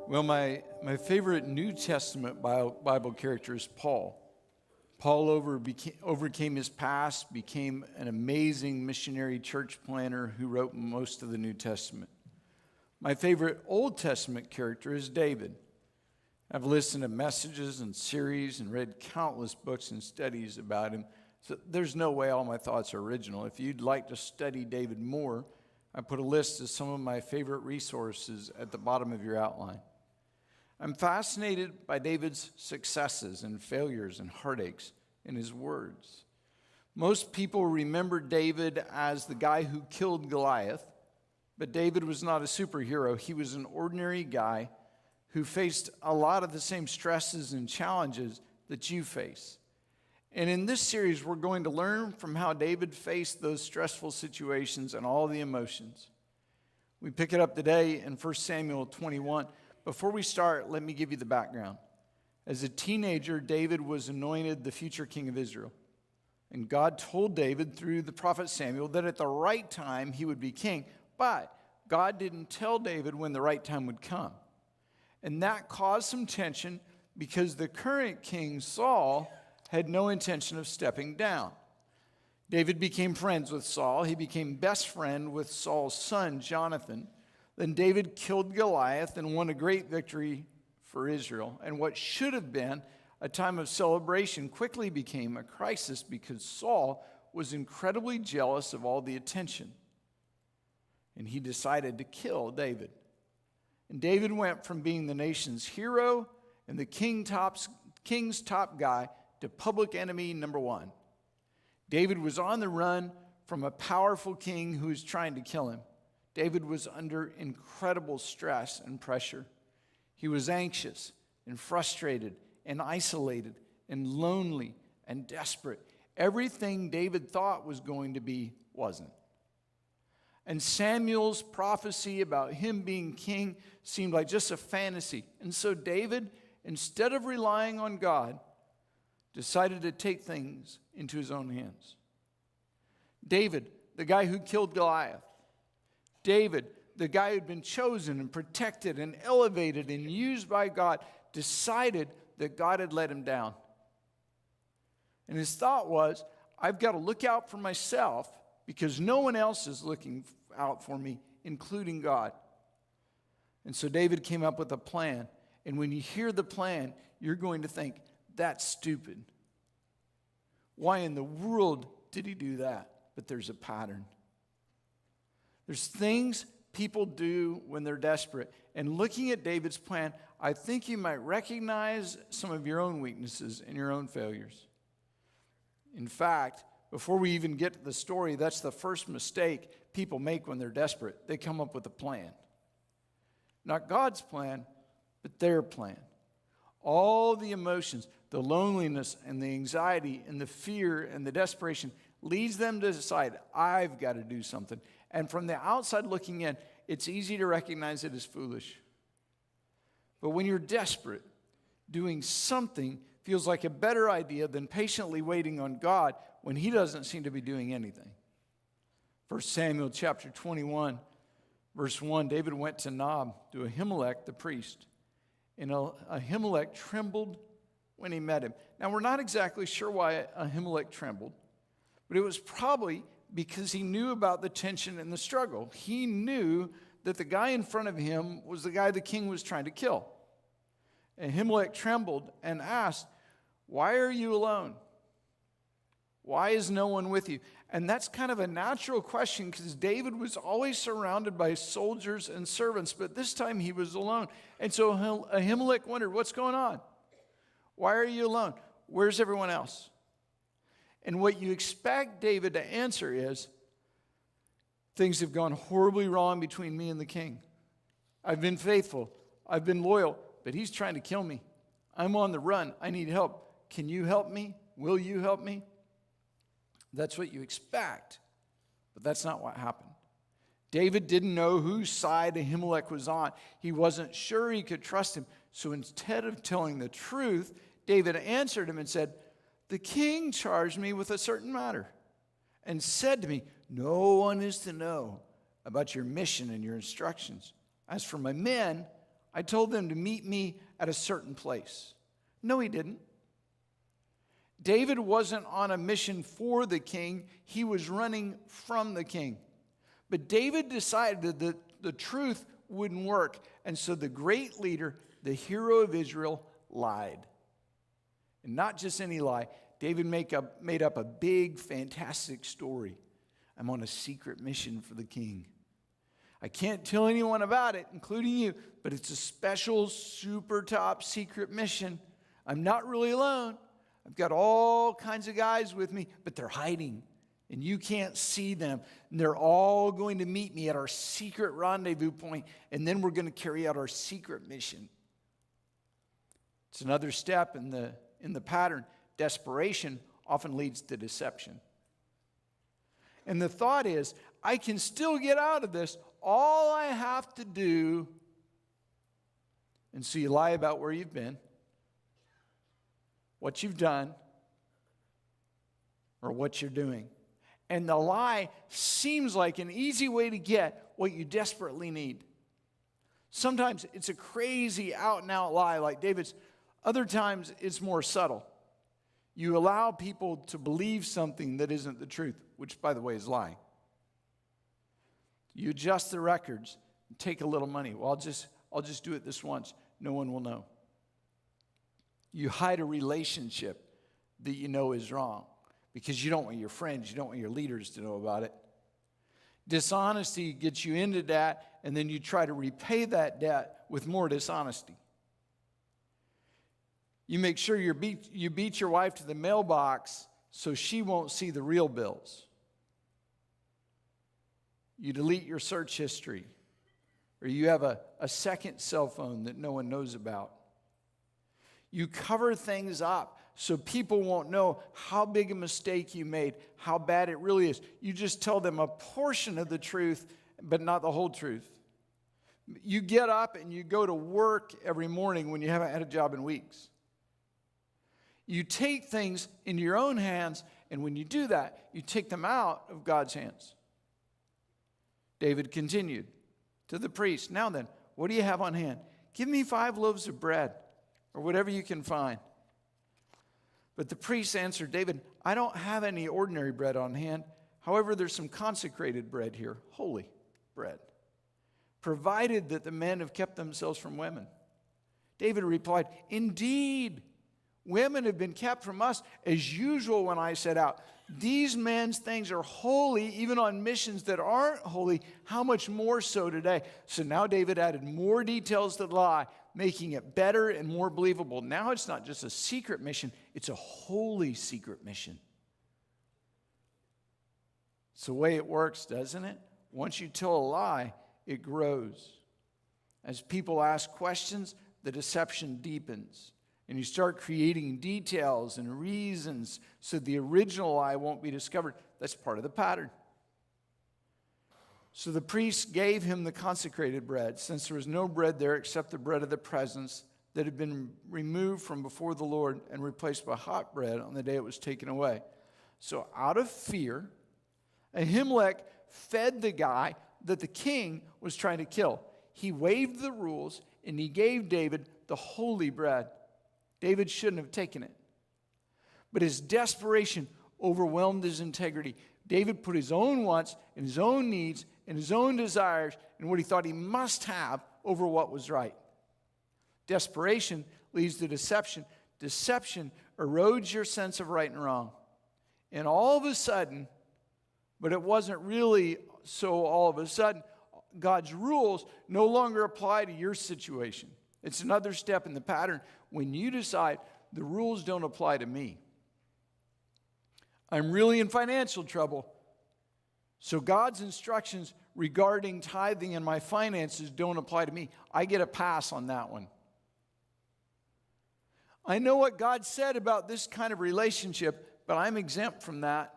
Well, my favorite New Testament Bible character is Paul. Paul overcame his past, became an amazing missionary church planner who wrote most of the New Testament. My favorite Old Testament character is David. I've listened to messages and series and read countless books and studies about him, so there's no way all my thoughts are original. If you'd like to study David more, I put a list of some of my favorite resources at the bottom of your outline. I'm fascinated by David's successes and failures and heartaches in his words. Most people remember David as the guy who killed Goliath, but David was not a superhero. He was an ordinary guy who faced a lot of the same stresses and challenges that you face. And in this series, we're going to learn from how David faced those stressful situations and all the emotions. We pick it up today in 1 Samuel 21. Before we start, let me give you the background. As a teenager, David was anointed the future king of Israel. And God told David through the prophet Samuel that at the right time he would be king. But God didn't tell David when the right time would come. And that caused some tension because the current king, Saul, had no intention of stepping down. David became friends with Saul. He became best friend with Saul's son, Jonathan. Then David killed Goliath and won a great victory for Israel. And what should have been a time of celebration quickly became a crisis because Saul was incredibly jealous of all the attention. And he decided to kill David. And David went from being the nation's hero and the king's top guy to public enemy number one. David was on the run from a powerful king who was trying to kill him. David was under incredible stress and pressure. He was anxious and frustrated and isolated and lonely and desperate. Everything David thought was going to be wasn't. And Samuel's prophecy about him being king seemed like just a fantasy. And so David, instead of relying on God, decided to take things into his own hands. David, the guy who killed Goliath. David, the guy who'd been chosen and protected and elevated and used by God, decided that God had let him down. And his thought was, I've got to look out for myself because no one else is looking out for me, including God. And so David came up with a plan. And when you hear the plan, you're going to think, that's stupid. Why in the world did he do that? But there's a pattern. There's things people do when they're desperate. And looking at David's plan, I think you might recognize some of your own weaknesses and your own failures. In fact, before we even get to the story, that's the first mistake people make when they're desperate. They come up with a plan. Not God's plan, but their plan. All the emotions, the loneliness and the anxiety and the fear and the desperation leads them to decide, I've got to do something. And from the outside looking in, it's easy to recognize it as foolish. But when you're desperate, doing something feels like a better idea than patiently waiting on God when he doesn't seem to be doing anything. 1 Samuel chapter 21, verse 1, David went to Nob, to Ahimelech the priest. And Ahimelech trembled when he met him. Now, we're not exactly sure why Ahimelech trembled, but it was probably because he knew about the tension and the struggle. He knew that the guy in front of him was the guy the king was trying to kill. And Ahimelech trembled and asked, why are you alone? Why is no one with you? And that's kind of a natural question because David was always surrounded by soldiers and servants, but this time he was alone. And so Ahimelech wondered, what's going on? Why are you alone? Where's everyone else? And what you expect David to answer is, things have gone horribly wrong between me and the king. I've been faithful. I've been loyal, but he's trying to kill me. I'm on the run. I need help. Can you help me? Will you help me? That's what you expect, but that's not what happened. David didn't know whose side Ahimelech was on. He wasn't sure he could trust him. So instead of telling the truth, David answered him and said, the king charged me with a certain matter and said to me, no one is to know about your mission and your instructions. As for my men, I told them to meet me at a certain place. No, he didn't. David wasn't on a mission for the king. He was running from the king. But David decided that the truth wouldn't work. And so the great leader, the hero of Israel, lied. And not just any lie. David made up a big, fantastic story. I'm on a secret mission for the king. I can't tell anyone about it, including you, but it's a special, super top secret mission. I'm not really alone. I've got all kinds of guys with me, but they're hiding, and you can't see them. And they're all going to meet me at our secret rendezvous point, and then we're going to carry out our secret mission. It's another step in the pattern. Desperation often leads to deception. And the thought is, I can still get out of this. All I have to do, and so you lie about where you've been, what you've done, or what you're doing. And the lie seems like an easy way to get what you desperately need. Sometimes it's a crazy out-and-out lie like David's. Other times it's more subtle. You allow people to believe something that isn't the truth, which, by the way, is lying. You adjust the records and take a little money. Well, I'll just do it this once. No one will know. You hide a relationship that you know is wrong because you don't want your friends, you don't want your leaders to know about it. Dishonesty gets you into debt, and then you try to repay that debt with more dishonesty. You make sure you beat your wife to the mailbox so she won't see the real bills. You delete your search history, or you have a second cell phone that no one knows about. You cover things up so people won't know how big a mistake you made, how bad it really is. You just tell them a portion of the truth, but not the whole truth. You get up and you go to work every morning when you haven't had a job in weeks. You take things into your own hands, and when you do that, you take them out of God's hands. David continued to the priest, now then, what do you have on hand? Give me 5 loaves of bread, or whatever you can find. But the priest answered David, I don't have any ordinary bread on hand. However, there's some consecrated bread here, holy bread, provided that the men have kept themselves from women. David replied, indeed, women have been kept from us as usual when I set out. These men's things are holy, even on missions that aren't holy. How much more so today? So now David added more details to the lie, making it better and more believable. Now it's not just a secret mission, it's a holy secret mission. It's the way it works, doesn't it? Once you tell a lie, it grows. As people ask questions, the deception deepens. And you start creating details and reasons so the original lie won't be discovered. That's part of the pattern. So the priest gave him the consecrated bread, since there was no bread there except the bread of the presence that had been removed from before the Lord and replaced by hot bread on the day it was taken away. So out of fear, Ahimelech fed the guy that the king was trying to kill. He waived the rules and he gave David the holy bread. David shouldn't have taken it. But his desperation overwhelmed his integrity. David put his own wants and his own needs and his own desires and what he thought he must have over what was right. Desperation leads to deception. Deception erodes your sense of right and wrong. And all of a sudden, but it wasn't really so all of a sudden, God's rules no longer apply to your situation. It's another step in the pattern when you decide the rules don't apply to me. I'm really in financial trouble, so God's instructions regarding tithing and my finances don't apply to me. I get a pass on that one. I know what God said about this kind of relationship, but I'm exempt from that.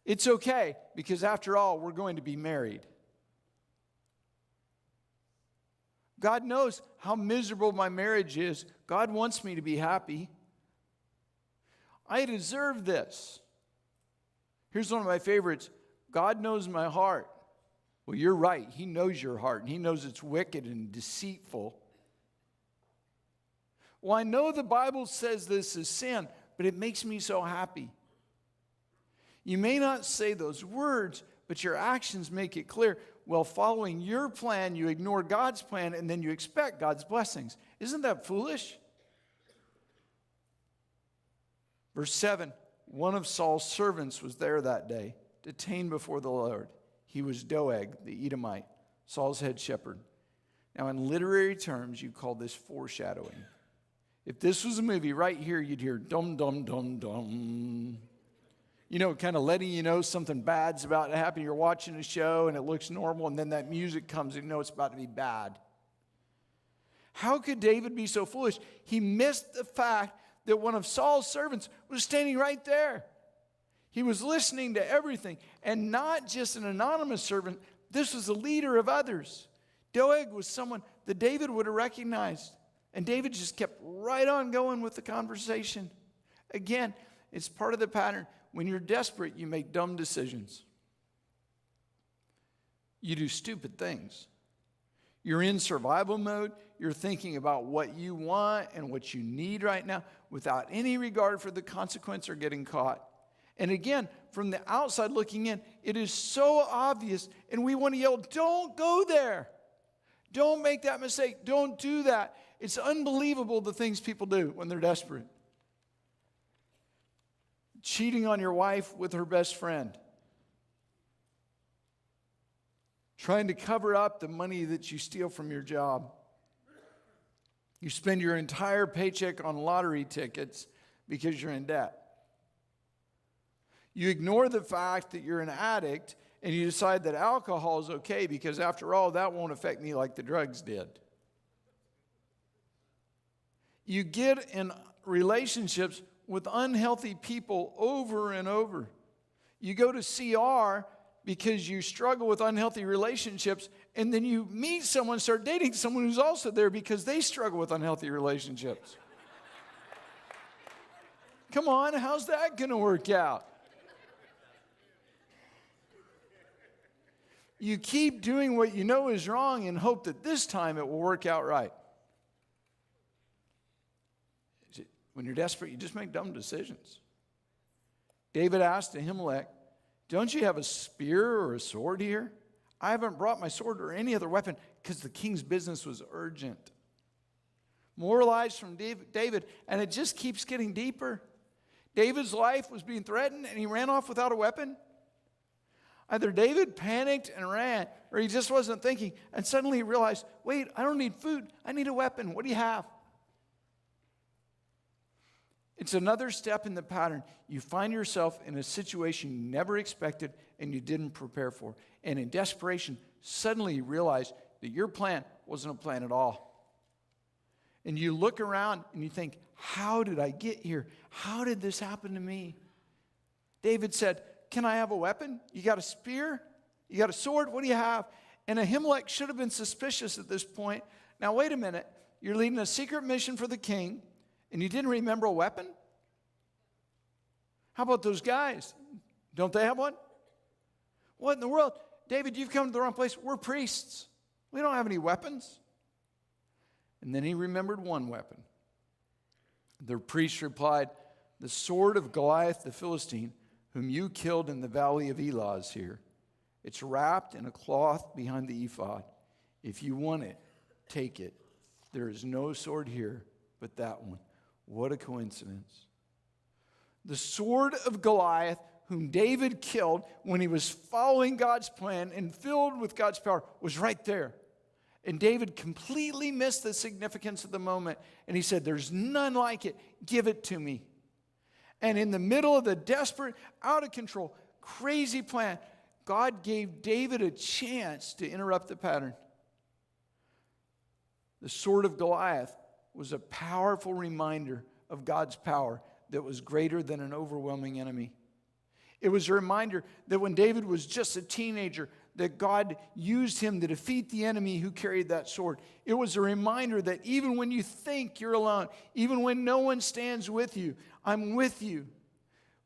It's okay, because after all, we're going to be married. God knows how miserable my marriage is. God wants me to be happy. I deserve this. Here's one of my favorites. God knows my heart. Well, you're right. He knows your heart, and he knows it's wicked and deceitful. Well, I know the Bible says this is sin, but it makes me so happy. You may not say those words, but your actions make it clear. Well, following your plan, you ignore God's plan, and then you expect God's blessings. Isn't that foolish? Verse 7, one of Saul's servants was there that day, detained before the Lord. He was Doeg, the Edomite, Saul's head shepherd. Now, in literary terms, you call this foreshadowing. If this was a movie, right here, you'd hear dum, dum, dum, dum. You know, kind of letting you know something bad's about to happen. You're watching a show, and it looks normal, and then that music comes, and you know it's about to be bad. How could David be so foolish? He missed the fact that one of Saul's servants was standing right there. He was listening to everything, and not just an anonymous servant. This was the leader of others. Doeg was someone that David would have recognized, and David just kept right on going with the conversation. Again, it's part of the pattern. When you're desperate, you make dumb decisions. You do stupid things. You're in survival mode. You're thinking about what you want and what you need right now without any regard for the consequence or getting caught. And again, from the outside looking in, it is so obvious, and we want to yell, don't go there. Don't make that mistake. Don't do that. It's unbelievable the things people do when they're desperate. Cheating on your wife with her best friend. Trying to cover up the money that you steal from your job. You spend your entire paycheck on lottery tickets because you're in debt. You ignore the fact that you're an addict, and you decide that alcohol is okay because, after all, that won't affect me like the drugs did. You get in relationships with unhealthy people over and over. You go to CR because you struggle with unhealthy relationships, and then you meet someone, start dating someone who's also there because they struggle with unhealthy relationships. Come on, how's that going to work out? You keep doing what you know is wrong and hope that this time it will work out right. When you're desperate, you just make dumb decisions. David asked Ahimelech, don't you have a spear or a sword here? I haven't brought my sword or any other weapon because the king's business was urgent. More lies from David, and it just keeps getting deeper. David's life was being threatened, and he ran off without a weapon. Either David panicked and ran, or he just wasn't thinking, and suddenly he realized, wait, I don't need food. I need a weapon. What do you have? It's another step in the pattern. You find yourself in a situation you never expected and you didn't prepare for. And in desperation, suddenly you realize that your plan wasn't a plan at all. And you look around and you think, how did I get here? How did this happen to me? David said, can I have a weapon? You got a spear? You got a sword? What do you have? And Ahimelech should have been suspicious at this point. Now, wait a minute. You're leading a secret mission for the king, and you didn't remember a weapon? How about those guys? Don't they have one? What in the world? David, you've come to the wrong place. We're priests. We don't have any weapons. And then he remembered one weapon. The priest replied, the sword of Goliath the Philistine, whom you killed in the valley of Elah, is here. It's wrapped in a cloth behind the ephod. If you want it, take it. There is no sword here but that one. What a coincidence. The sword of Goliath, whom David killed when he was following God's plan and filled with God's power, was right there. And David completely missed the significance of the moment. And he said, there's none like it. Give it to me. And in the middle of the desperate, out of control, crazy plan, God gave David a chance to interrupt the pattern. The sword of Goliath was a powerful reminder of God's power that was greater than an overwhelming enemy. It was a reminder that when David was just a teenager, that God used him to defeat the enemy who carried that sword. It was a reminder that even when you think you're alone, even when no one stands with you, I'm with you.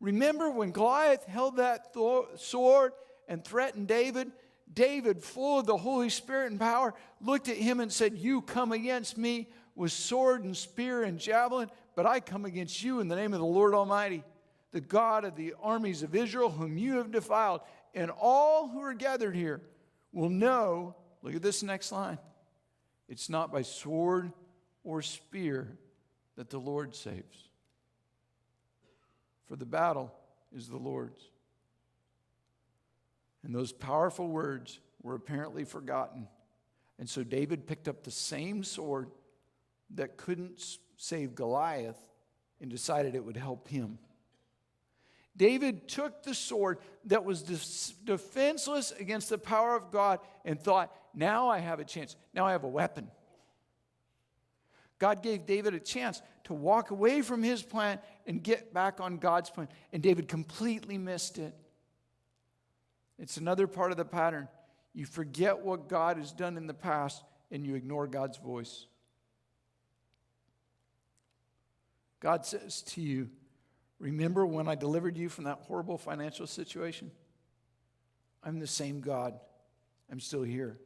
Remember when Goliath held that sword and threatened David? David, full of the Holy Spirit and power, looked at him and said, "You come against me with sword and spear and javelin, but I come against you in the name of the Lord Almighty, the God of the armies of Israel, whom you have defiled. And all who are gathered here will know," look at this next line, "it's not by sword or spear that the Lord saves. For the battle is the Lord's." And those powerful words were apparently forgotten. And so David picked up the same sword that couldn't save Goliath and decided it would help him. David took the sword that was defenseless against the power of God and thought, now I have a chance. Now I have a weapon. God gave David a chance to walk away from his plan and get back on God's plan. And David completely missed it. It's another part of the pattern. You forget what God has done in the past and you ignore God's voice. God says to you, remember when I delivered you from that horrible financial situation? I'm the same God. I'm still here.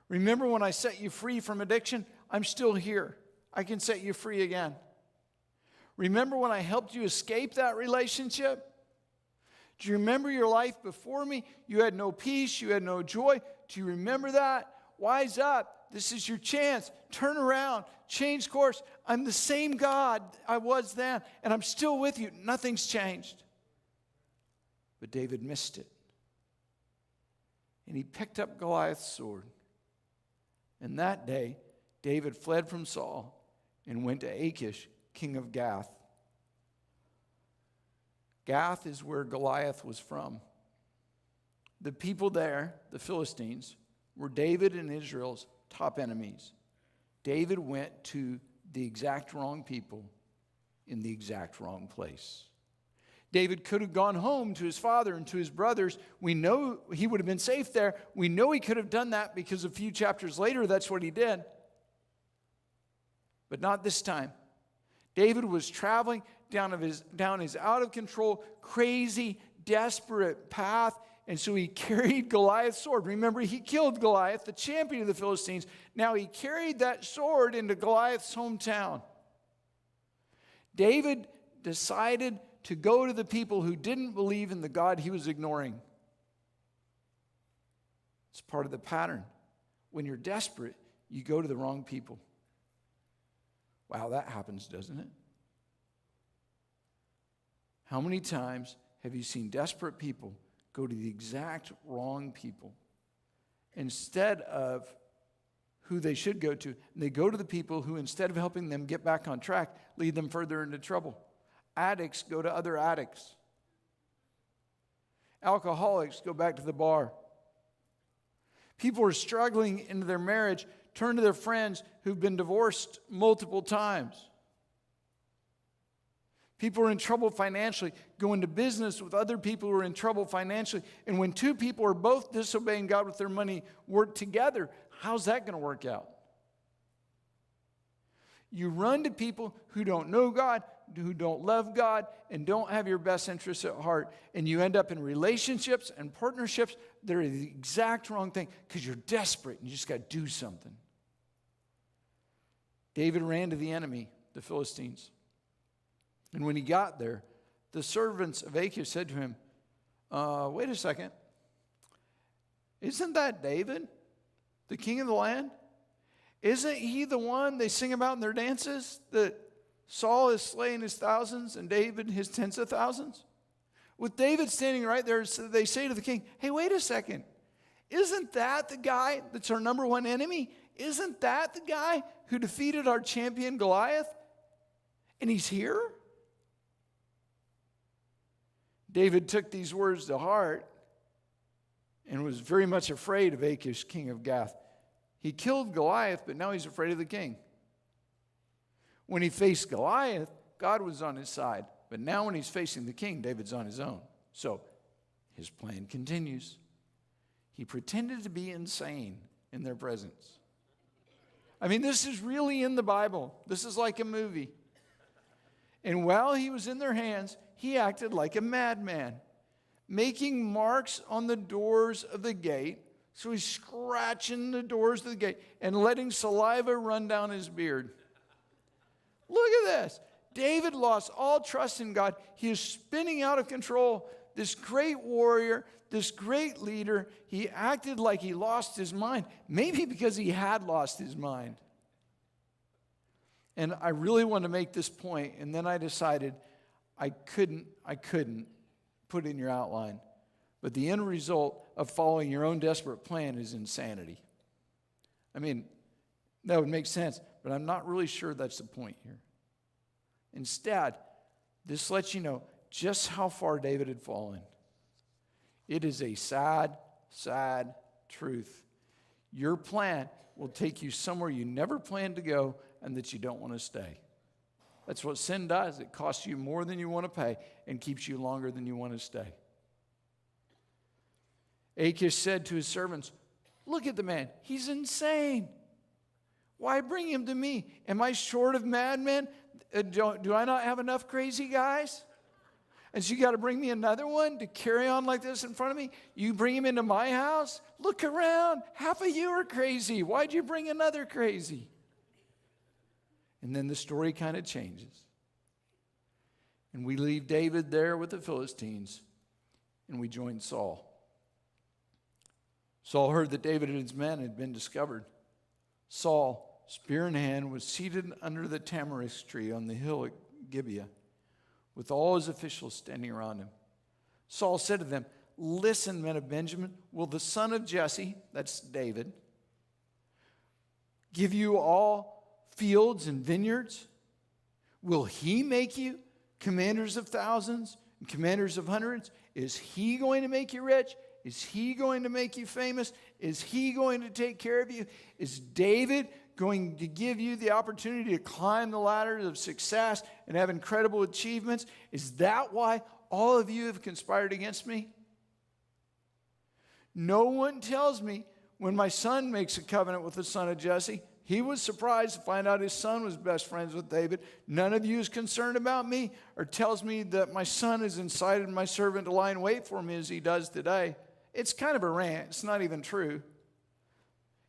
Remember when I set you free from addiction? I'm still here. I can set you free again. Remember when I helped you escape that relationship? Do you remember your life before me? You had no peace. You had no joy. Do you remember that? Wise up. This is your chance. Turn around. Change course. I'm the same God I was then, and I'm still with you. Nothing's changed. But David missed it. And he picked up Goliath's sword. And that day, David fled from Saul and went to Achish, king of Gath. Gath is where Goliath was from. The people there, the Philistines, were David and Israel's top enemies. David went to the exact wrong people in the exact wrong place. David could have gone home to his father and to his brothers. We know he would have been safe there. We know he could have done that because a few chapters later, that's what he did. But not this time. David was traveling down his out-of-control, crazy, desperate path, and so he carried Goliath's sword. Remember, he killed Goliath, the champion of the Philistines. Now he carried that sword into Goliath's hometown. David decided to go to the people who didn't believe in the God he was ignoring. It's part of the pattern. When you're desperate, you go to the wrong people. Wow, that happens, doesn't it? How many times have you seen desperate people go to the exact wrong people instead of who they should go to? And they go to the people who, instead of helping them get back on track, lead them further into trouble. Addicts go to other addicts. Alcoholics go back to the bar. People who are struggling in their marriage turn to their friends who've been divorced multiple times. People who are in trouble financially go into business with other people who are in trouble financially. And when two people are both disobeying God with their money, work together, how's that going to work out? You run to people who don't know God, who don't love God, and don't have your best interests at heart. And you end up in relationships and partnerships that are the exact wrong thing because you're desperate and you just got to do something. David ran to the enemy, the Philistines. And when he got there, the servants of Achish said to him, wait a second. Isn't that David, the king of the land? Isn't he the one they sing about in their dances, that Saul is slaying his thousands and David his tens of thousands? With David standing right there, they say to the king, hey, wait a second. Isn't that the guy that's our number one enemy? Isn't that the guy who defeated our champion Goliath? And he's here? David took these words to heart and was very much afraid of Achish, king of Gath. He killed Goliath, but now he's afraid of the king. When he faced Goliath, God was on his side. But now when he's facing the king, David's on his own. So his plan continues. He pretended to be insane in their presence. I mean, this is really in the Bible. This is like a movie. And while he was in their hands, he acted like a madman. making marks on the doors of the gate. So he's scratching the doors of the gate and letting saliva run down his beard. Look at this. David lost all trust in God. He is spinning out of control. This great warrior, this great leader, he acted like he lost his mind. Maybe because he had lost his mind. And I really wanted to make this point, and then I decided I couldn't put it in your outline. But the end result of following your own desperate plan is insanity. I mean, that would make sense, but I'm not really sure that's the point here. Instead, this lets you know just how far David had fallen. It is a sad, sad truth. Your plan will take you somewhere you never planned to go and that you don't want to stay. That's what sin does. It costs you more than you want to pay and keeps you longer than you want to stay. Achish said to his servants, "Look at the man. He's insane. Why bring him to me? Am I short of madmen? Do I not have enough crazy guys? And so you got to bring me another one to carry on like this in front of me? You bring him into my house? Look around. Half of you are crazy. Why'd you bring another crazy?" And then the story kind of changes. And we leave David there with the Philistines, and we join Saul. Saul heard that David and his men had been discovered. Saul, spear in hand, was seated under the tamarisk tree on the hill at Gibeah, with all his officials standing around him. Saul said to them, "Listen, men of Benjamin, will the son of Jesse," that's David, "give you all fields and vineyards? Will he make you commanders of thousands and commanders of hundreds? Is he going to make you rich? Is he going to make you famous? Is he going to take care of you? Is David going to give you the opportunity to climb the ladders of success and have incredible achievements? Is that why all of you have conspired against me? No one tells me when my son makes a covenant with the son of Jesse." He was surprised to find out his son was best friends with David. "None of you is concerned about me or tells me that my son has incited my servant to lie in wait for me as he does today." It's kind of a rant. It's not even true.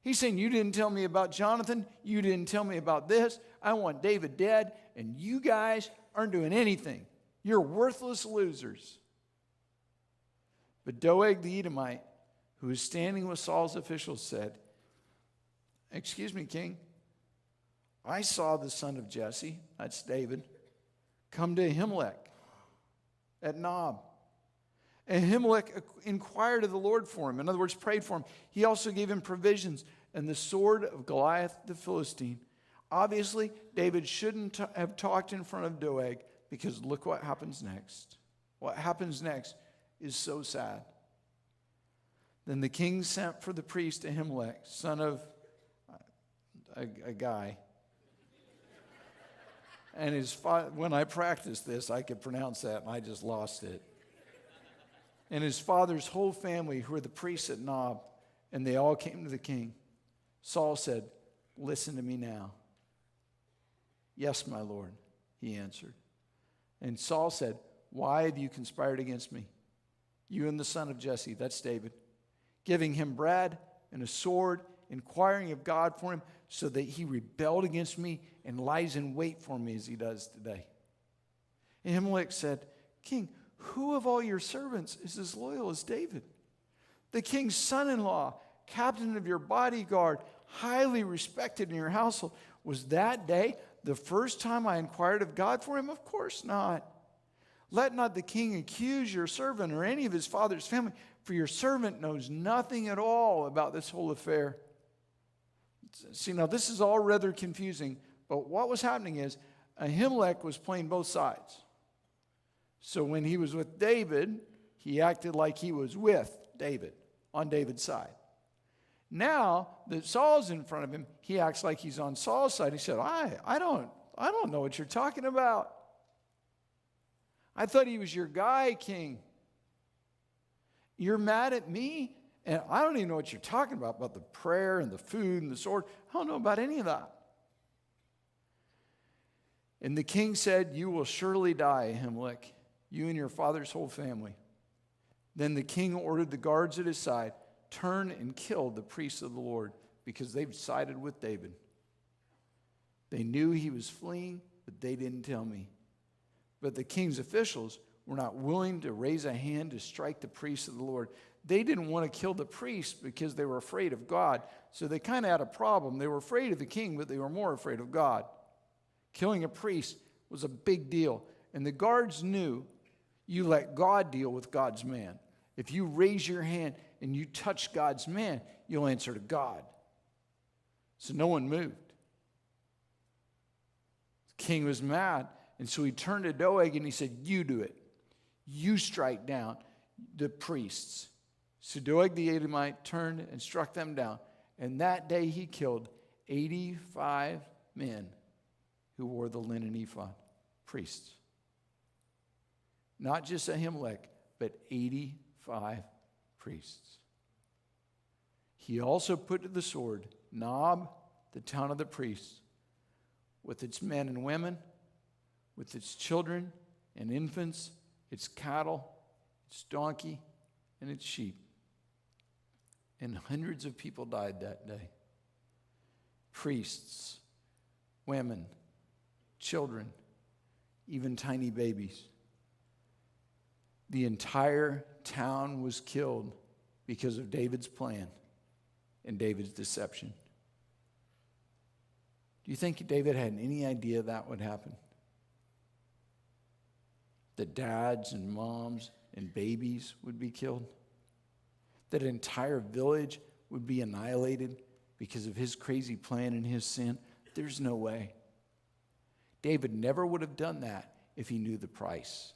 He's saying, "You didn't tell me about Jonathan. You didn't tell me about this. I want David dead, and you guys aren't doing anything. You're worthless losers." But Doeg the Edomite, who was standing with Saul's officials, said, "Excuse me, King, I saw the son of Jesse," that's David, "come to Ahimelech at Nob. And Ahimelech inquired of the Lord for him." In other words, prayed for him. "He also gave him provisions and the sword of Goliath the Philistine." Obviously, David shouldn't have talked in front of Doeg, because look what happens next. What happens next is so sad. Then the king sent for the priest Ahimelech, son of a guy. And when I practiced this, I could pronounce that, and I just lost it. And his father's whole family, who were the priests at Nob, and they all came to the king. Saul said, "Listen to me now." "Yes, my lord," he answered. And Saul said, "Why have you conspired against me, you and the son of Jesse," that's David, "giving him bread and a sword, inquiring of God for him, so that he rebelled against me and lies in wait for me as he does today?" And Ahimelech said, "King, who of all your servants is as loyal as David? The king's son-in-law, captain of your bodyguard, highly respected in your household. Was that day the first time I inquired of God for him? Of course not. Let not the king accuse your servant or any of his father's family, for your servant knows nothing at all about this whole affair." See, now this is all rather confusing, but what was happening is Ahimelech was playing both sides. So when he was with David, he acted like he was with David, on David's side. Now that Saul's in front of him, he acts like he's on Saul's side. He said, I don't know what you're talking about. I thought he was your guy, king. You're mad at me? And I don't even know what you're talking about the prayer and the food and the sword. I don't know about any of that. And the king said, "You will surely die, Ahimelech, you and your father's whole family." Then the king ordered the guards at his side, turn and kill the priests of the Lord, because they've sided with David. They knew he was fleeing, but they didn't tell me. But the king's officials were not willing to raise a hand to strike the priests of the Lord. They didn't want to kill the priests because they were afraid of God. So they kind of had a problem. They were afraid of the king, but they were more afraid of God. Killing a priest was a big deal. And the guards knew you let God deal with God's man. If you raise your hand and you touch God's man, you'll answer to God. So no one moved. The king was mad, and so he turned to Doeg and he said, you do it. You strike down the priests. So Doeg the Edomite turned and struck them down. And that day he killed 85 men who wore the linen ephod, priests. Not just Ahimelech, but 85 priests. He also put to the sword Nob, the town of the priests, with its men and women, with its children and infants, its cattle, its donkey, and its sheep. And hundreds of people died that day. Priests, women, children, even tiny babies. The entire town was killed because of David's plan and David's deception. Do you think David had any idea that would happen? That dads and moms and babies would be killed? That an entire village would be annihilated because of his crazy plan and his sin? There's no way. David never would have done that if he knew the price.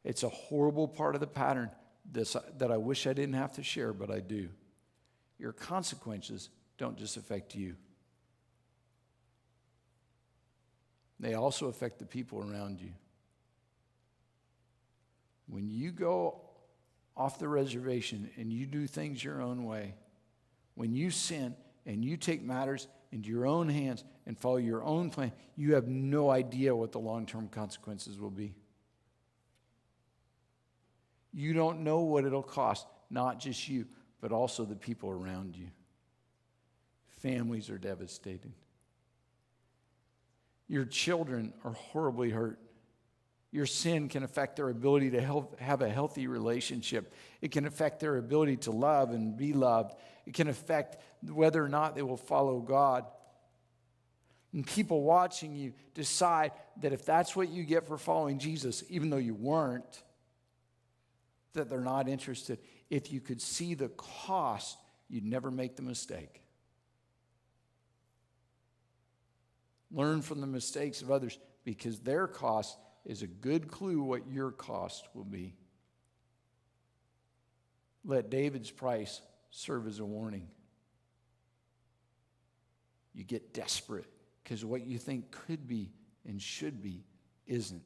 It's a horrible part of the pattern that I wish I didn't have to share, but I do. Your consequences don't just affect you. They also affect the people around you. When you go off the reservation and you do things your own way, when you sin and you take matters into your own hands and follow your own plan, you have no idea what the long-term consequences will be. You don't know what it'll cost, not just you, but also the people around you. Families are devastated. Your children are horribly hurt. Your sin can affect their ability to have a healthy relationship. It can affect their ability to love and be loved. It can affect whether or not they will follow God. And people watching you decide that if that's what you get for following Jesus, even though you weren't, that they're not interested. If you could see the cost, you'd never make the mistake. Learn from the mistakes of others, because their cost is a good clue what your cost will be. Let David's price serve as a warning. You get desperate because what you think could be and should be isn't.